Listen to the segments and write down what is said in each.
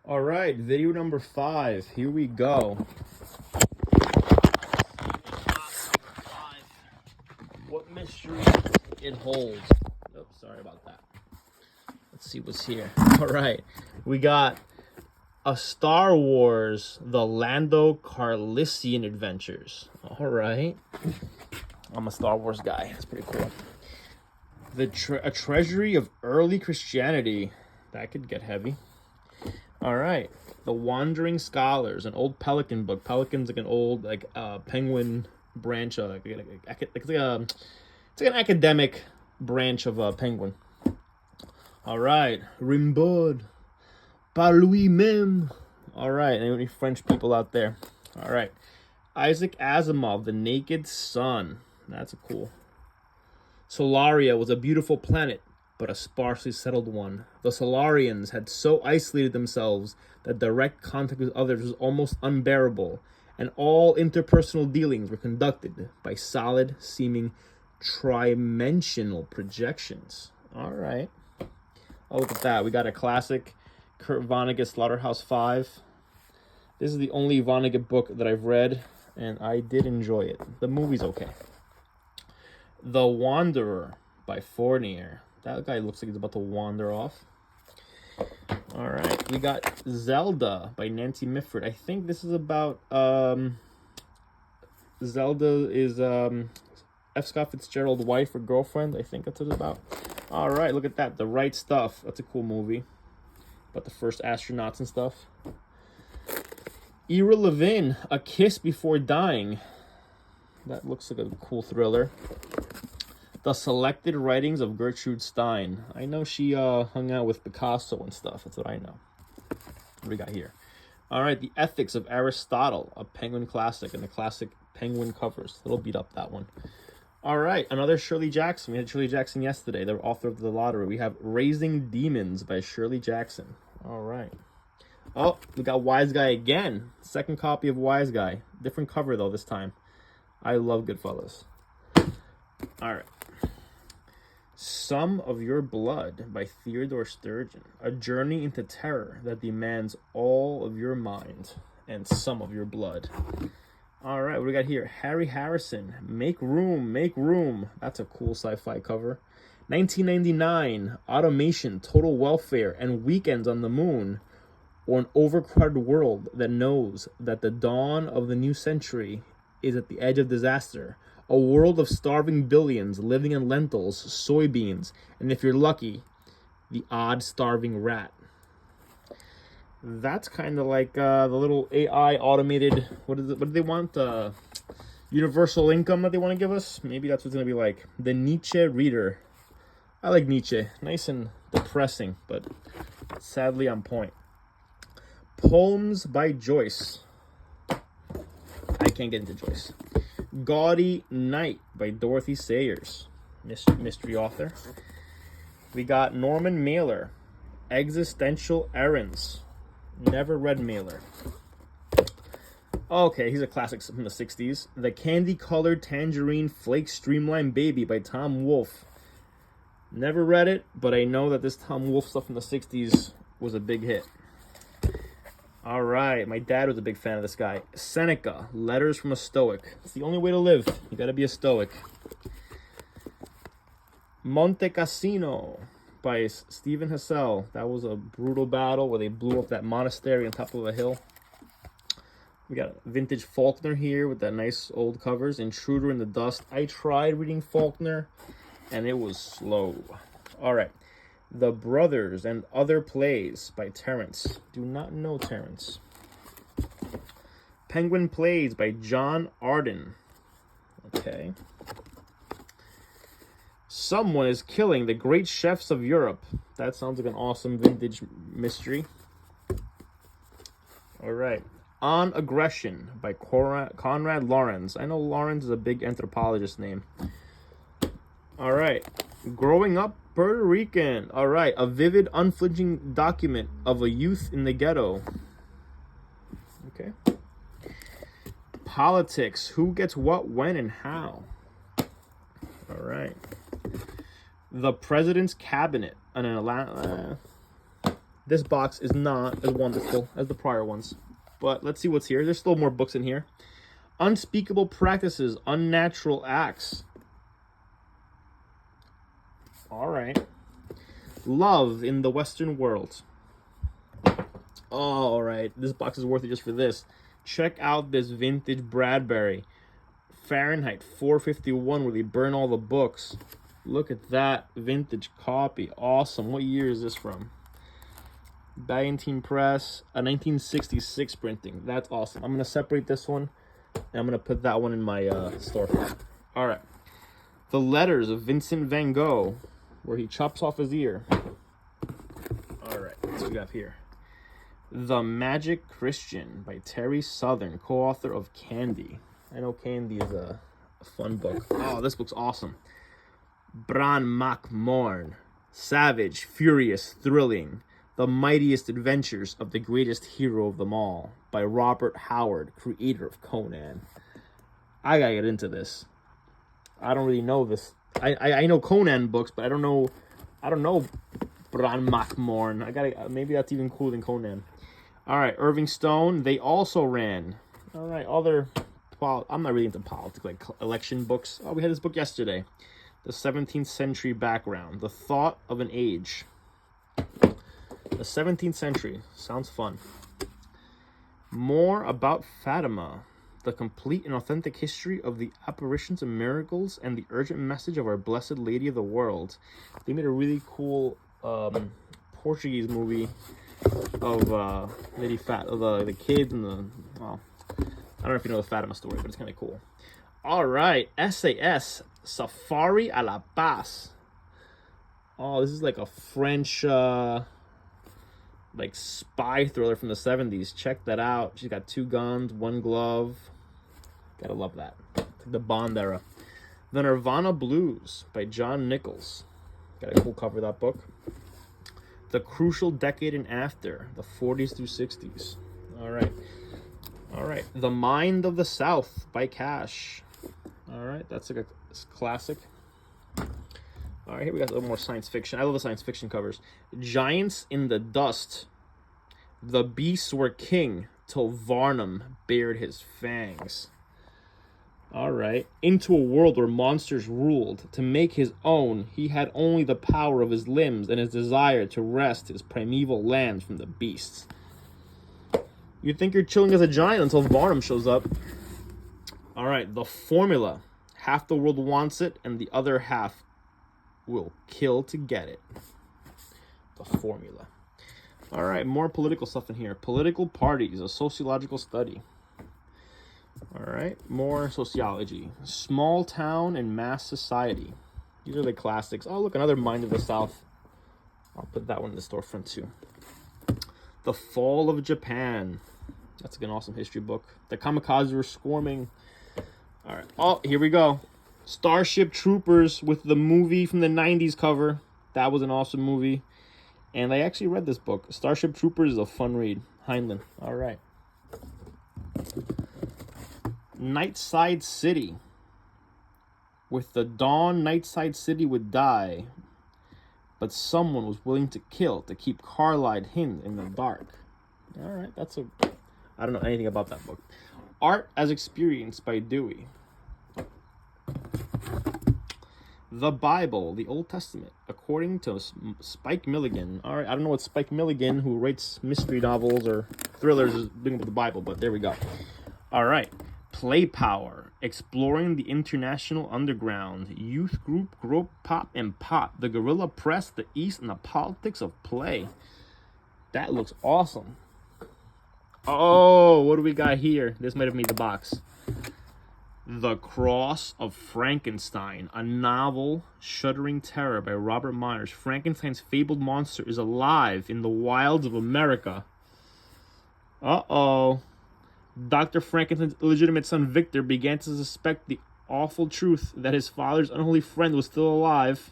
All right, video number 5. Here we go. What mystery it holds. Oops, sorry about that. Let's see what's here. All right, we got a Star Wars, the Lando Calrissian Adventures. All right, I'm a Star Wars guy. That's pretty cool. A treasury of early Christianity. That could get heavy. All right, The Wandering Scholars, an old Pelican book. Pelican's like an old penguin branch. It's like an academic branch of a penguin. All right, Rimbaud, par lui-même. All right, any French people out there? All right, Isaac Asimov, The Naked Sun. That's a cool. Solaria was a beautiful planet, but a sparsely settled one. The Solarians had so isolated themselves that direct contact with others was almost unbearable, and all interpersonal dealings were conducted by solid-seeming trimensional projections. All right. Oh, look at that. We got a classic Kurt Vonnegut Slaughterhouse-Five. This is the only Vonnegut book that I've read, and I did enjoy it. The movie's okay. The Wanderer by Fournier. That guy looks like he's about to wander off. All right, we got Zelda by Nancy Mitford. I think this is about Zelda is F. Scott Fitzgerald's wife or girlfriend. I think that's what it's about. All right, look at that. The Right Stuff. That's a cool movie about the first astronauts and stuff. Ira Levin, A Kiss Before Dying. That looks like a cool thriller. The Selected Writings of Gertrude Stein. I know she hung out with Picasso and stuff. That's what I know. What do we got here? All right, The Ethics of Aristotle, a Penguin classic, and the classic Penguin covers. It'll beat up that one. All right, another Shirley Jackson. We had Shirley Jackson yesterday, the author of The Lottery. We have Raising Demons by Shirley Jackson. All right. Oh, we got Wise Guy again. Second copy of Wise Guy. Different cover, though, this time. I love Goodfellas. All right. Some of Your Blood by Theodore Sturgeon. A journey into terror that demands all of your mind and some of your blood. All right, what do we got here? Harry Harrison, Make Room, Make Room. That's a cool sci-fi cover. 1999, Automation, Total Welfare, and Weekends on the Moon, or an overcrowded world that knows that the dawn of the new century is at the edge of disaster. A world of starving billions living on lentils, soybeans, and if you're lucky, the odd starving rat. That's kind of like the little AI automated, what do they want? Universal income that they want to give us? Maybe that's what it's going to be like. The Nietzsche Reader. I like Nietzsche. Nice and depressing, but sadly on point. Poems by Joyce. I can't get into Joyce. Gaudy Night by Dorothy Sayers, mystery author. We got Norman Mailer, Existential Errands. Never read Mailer. Okay, he's a classic from the 60s. The Candy-Colored Tangerine Flake Streamline Baby by Tom Wolfe. Never read it, but I know that this Tom Wolfe stuff from the 60s was a big hit. All right, my dad was a big fan of this guy. Seneca, Letters from a Stoic. It's the only way to live. You got to be a Stoic. Monte Cassino by Stephen Hassel. That was a brutal battle where they blew up that monastery on top of a hill. We got vintage Faulkner here with that nice old covers. Intruder in the Dust. I tried reading Faulkner, and it was slow. All right. The Brothers and Other Plays by Terrence. Do not know Terrence. Penguin Plays by John Arden. Okay. Someone is Killing the Great Chefs of Europe. That sounds like an awesome vintage mystery. All right. On Aggression by Conrad Lorenz. I know Lorenz is a big anthropologist name. All right. Growing Up Puerto Rican. All right. A vivid, unflinching document of a youth in the ghetto. Okay. Politics. Who gets what, when, and how. All right. The President's Cabinet. This box is not as wonderful as the prior ones. But let's see what's here. There's still more books in here. Unspeakable Practices, Unnatural Acts. All right. Love in the Western World. All right. This box is worth it just for this. Check out this vintage Bradbury. Fahrenheit 451, where they burn all the books. Look at that vintage copy. Awesome. What year is this from? Ballantine Press, a 1966 printing. That's awesome. I'm going to separate this one, and I'm going to put that one in my storefront. All right. The Letters of Vincent van Gogh, where he chops off his ear. All right. What do we have here? The Magic Christian by Terry Southern, co-author of Candy. I know Candy is a fun book. Oh, this book's awesome. Bran Mac Morn, Savage, Furious, Thrilling, The Mightiest Adventures of the Greatest Hero of Them All by Robert Howard, creator of Conan. I gotta get into this. I don't really know this. I know Conan books, but I don't know Bran Mac Morn. Maybe that's even cooler than Conan. All right, Irving Stone. They also ran. All right, other. I'm not really into politics, like election books. Oh, we had this book yesterday. The 17th Century Background. The Thought of an Age. The 17th Century. Sounds fun. More About Fatima. The complete and authentic history of the apparitions and miracles and the urgent message of our Blessed Lady of the World. They made a really cool Portuguese movie of Lady Fat, of the kids and the, well, I don't know if you know the Fatima story, but it's kind of cool. All right, SAS, Safari a la Paz. Oh, this is like a French, like spy thriller from the 70s. Check that out. She's got 2 guns, 1 glove. Gotta love that. It's like the Bond era. The Nirvana Blues by John Nichols. Got a cool cover of that book. The Crucial Decade and After, the 40s through 60s. All right. All right. The Mind of the South by Cash. All right. That's like a classic. All right. Here we got a little more science fiction. I love the science fiction covers. Giants in the Dust. The beasts were king till Varnum bared his fangs. All right. Into a world where monsters ruled. To make his own, he had only the power of his limbs and his desire to wrest his primeval lands from the beasts. You think you're chilling as a giant until Varnum shows up. All right. The Formula. Half the world wants it, and the other half will kill to get it. The Formula. All right. More political stuff in here. Political Parties, a sociological study. All right, more sociology. Small Town and Mass Society. These are the classics. Oh, look, another Mind of the South. I'll put that one in the storefront too. The Fall of Japan. That's an awesome history book. The kamikaze were swarming. All right. Oh, here we go. Starship Troopers with the movie from the 90s cover. That was an awesome movie. And I actually read this book. Starship Troopers is a fun read. Heinlein. All right. Nightside City. With the dawn, Nightside City would die, but someone was willing to kill to keep Carlisle hidden in the dark. All right, I don't know anything about that book. Art as Experienced by Dewey. The Bible, the Old Testament, according to Spike Milligan. All right, I don't know what Spike Milligan, who writes mystery novels or thrillers, is doing with the Bible, but there we go. All right. Play Power, Exploring the International Underground, Youth Group, Grope Pop and Pop, the Guerrilla Press, the East, and the Politics of Play. That looks awesome. Oh, what do we got here? This might have made the box. The Cross of Frankenstein, a novel, shuddering terror by Robert Myers. Frankenstein's fabled monster is alive in the wilds of America. Uh-oh. Dr. Frankenstein's illegitimate son Victor began to suspect the awful truth that his father's unholy friend was still alive.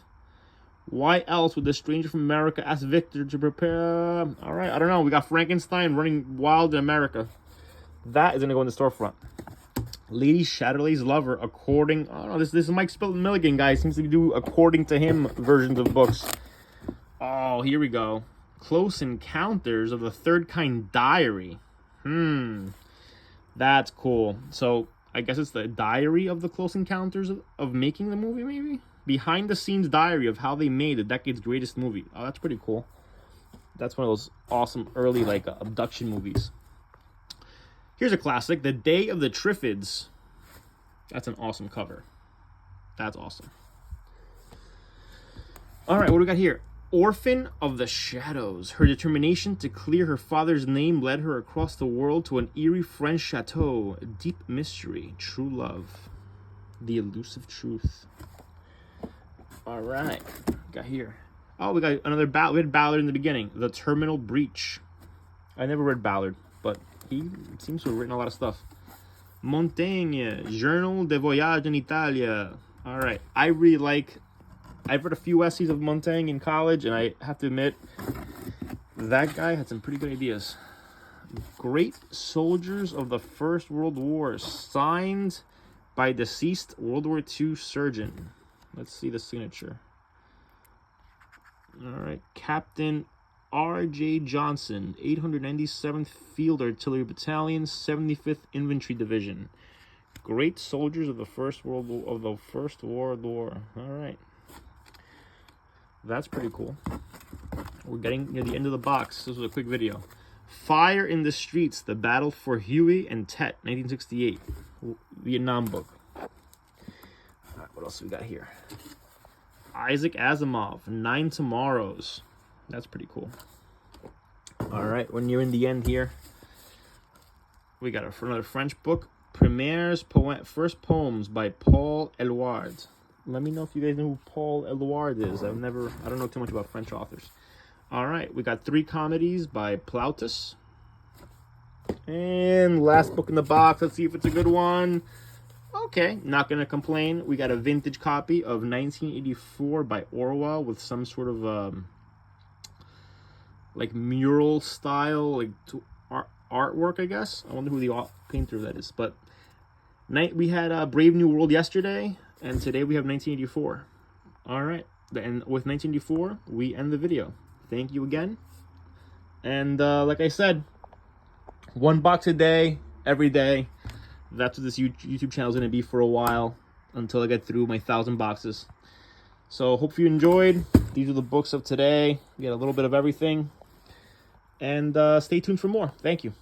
Why else would the stranger from America ask Victor to prepare? All right, I don't know. We got Frankenstein running wild in America. That is going to go in the storefront. Lady Chatterley's Lover, according... I don't know, this is Mike Milligan, guys. Seems to do according to him versions of books. Oh, here we go. Close Encounters of the Third Kind Diary. That's cool. So I guess it's the diary of the Close Encounters of making the movie, maybe? Behind the scenes diary of how they made the decade's greatest movie. Oh, that's pretty cool. That's one of those awesome early, like, abduction movies. Here's a classic, The Day of the Triffids. That's an awesome cover. That's awesome. All right, what do we got here? Orphan of the Shadows. Her determination to clear her father's name led her across the world to an eerie French chateau. Deep mystery, true love, the elusive truth. All right, got here. Oh, we got another Ballard. We had Ballard in the beginning. The Terminal Breach. I never read Ballard, but he seems to have written a lot of stuff. Montaigne, Journal de Voyage en Italia. All right, I really like... I've read a few essays of Montaigne in college, and I have to admit, that guy had some pretty good ideas. Great Soldiers of the First World War, signed by deceased World War II surgeon. Let's see the signature. All right, Captain R.J. Johnson, 897th Field Artillery Battalion, 75th Infantry Division. Great Soldiers of the First World War. All right. That's pretty cool. We're getting near the end of the box. This was a quick video. Fire in the Streets, The Battle for Huey and Tet, 1968. Vietnam book. All right, what else we got here? Isaac Asimov, 9 Tomorrows. That's pretty cool. All right, when you're in the end here, we got another French book. First Poems by Paul Eluard. Let me know if you guys know who Paul Eluard is. I don't know too much about French authors. All right, we got 3 comedies by Plautus. And last book in the box. Let's see if it's a good one. Okay, not going to complain. We got a vintage copy of 1984 by Orwell with some sort of like mural style, like artwork, I guess. I wonder who the painter of that is. But we had Brave New World yesterday. And today we have 1984. All right. And with 1984, we end the video. Thank you again. And like I said, 1 box a day, every day. That's what this YouTube channel is going to be for a while, until I get through my 1,000 boxes. So hope you enjoyed. These are the books of today. We got a little bit of everything. And stay tuned for more. Thank you.